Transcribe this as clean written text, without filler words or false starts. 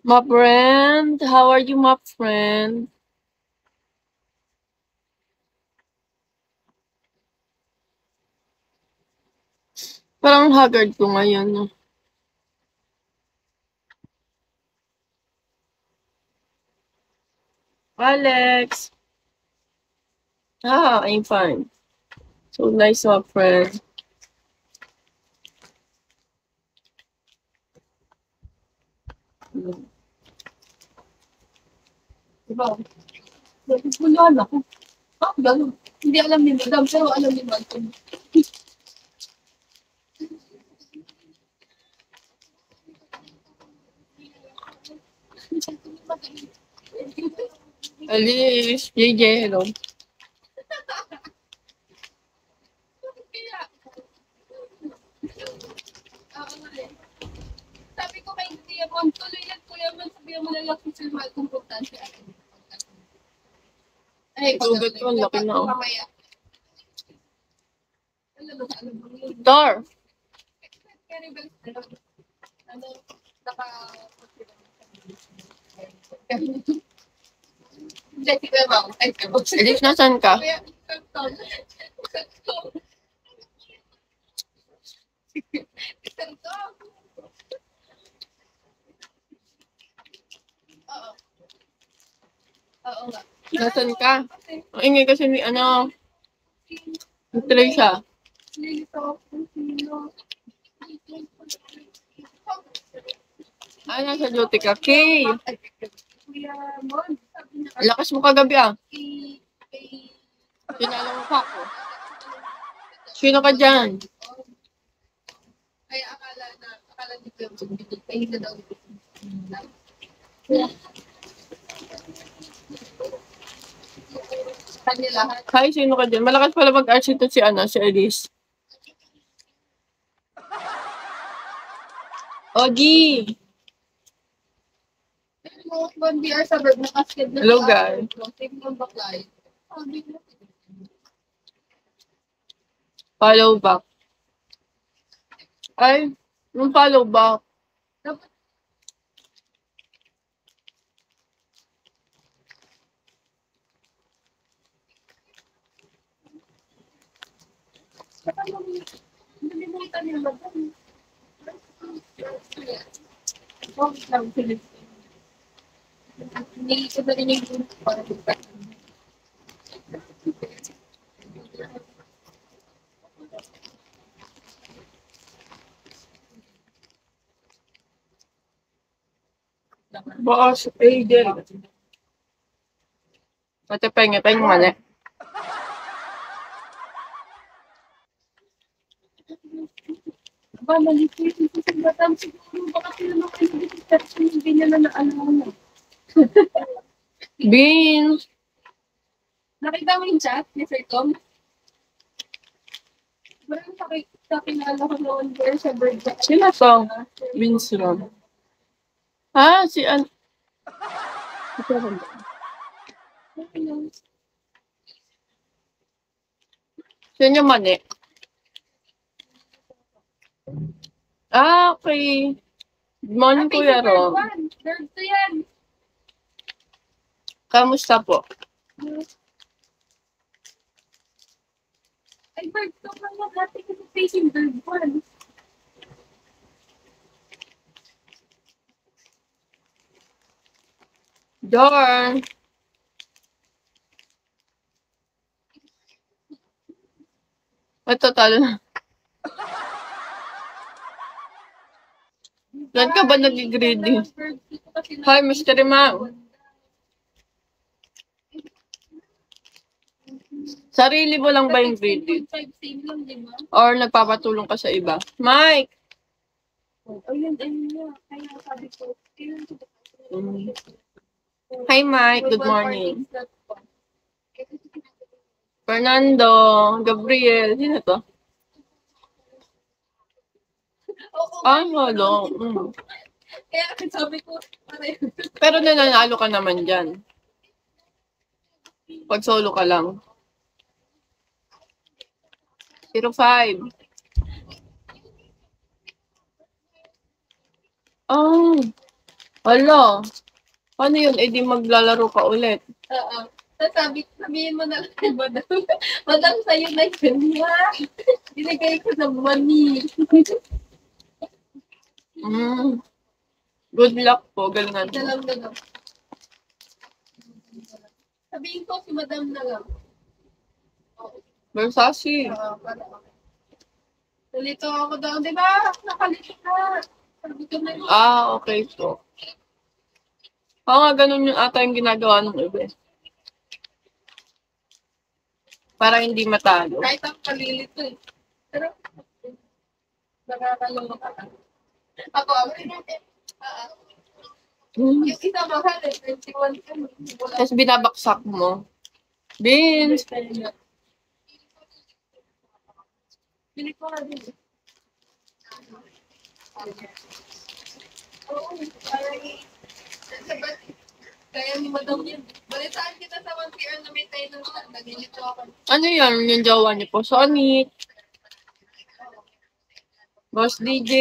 My friend, how are you, my friend? Parang haggard ko ngayon, no? Alex! I'm fine. So nice, my friend. Diba? Bulan ako. Ganun. Hindi alam ni Madam, pero alam ni Madam. Alice, JJ, hello. Sabi ko kay Kuya Mon, tuloy lang Kuya Mon, sabihan mo na lang kung sino kung puntan siya. Ay, sugat ko, laki na. Door! Alice, nasan ka? Nasaan ka? Ang ingay kasi ni Trisha. Nasa duty ka. Kay! Lakas mo kagabi Pinala mo pa ako. Sino ka dyan? Ay, akala ni Kuya pahinga daw. Hi, sino ka dyan? Malakas pala mag-arts ito si Elise. Ogie! Hello, guys. Follow back. Ay, yung follow back. Hindi ko na rin yung Boss, Aiden. Pati pengepeng mali. Aba, malipit ito sa batang siguro. Baka sila makalimutan hindi niya na naalala. Beans! Nakita mo yung chat ni Sir Tom? Parang kakilala ko noon there sa birthday. Sila to? Beans lang. Si Sino yung mani? Okay. Good morning, Kuya Ro. Third to yan. Kamusta po? Ay, bird to lang yan. Dati kasi facing bird one. Door. Ito, talo na. Saan ka ba nag-greedy? Hi, Mystery Ma'am. Sarili mo lang ba yung greedy? Or nagpapatulong ka sa iba? Mike! Hi, Mike. Good morning. Fernando, Gabriel. Sino to? Hello. Kaya sabi ko, pero nananalo ka naman dyan. Pag solo ka lang. 05. Oh. Wala. Ano yun? Eh, di maglalaro ka ulit. Oo. Sabihin mo na lang kay Madam. Madam, sa'yo na yun. Binigay ko na money. Good luck po. Galingan mo. Salam na lang. Sabihin ko si Madam na lang. Versace. Nalito ako daw, di ba? Nakalito ka. Sabi ko na yun. Okay po. Oo nga, ganun yung ata yung ginagawa ng iba. Para hindi matalo. Kahit ang kalilito eh. Pero, nakakalungo ka lang. Ako, yung isa mahal eh, 21 ka. Tapos binabaksak mo. Beans. Bili ko nga din. Oo, kaya ni Madam yun. Balitaan kita sa 1CR na may tayo ng nagilito ako. Ano yan? Yung jowa niyo po? Sonic. Boss DJ.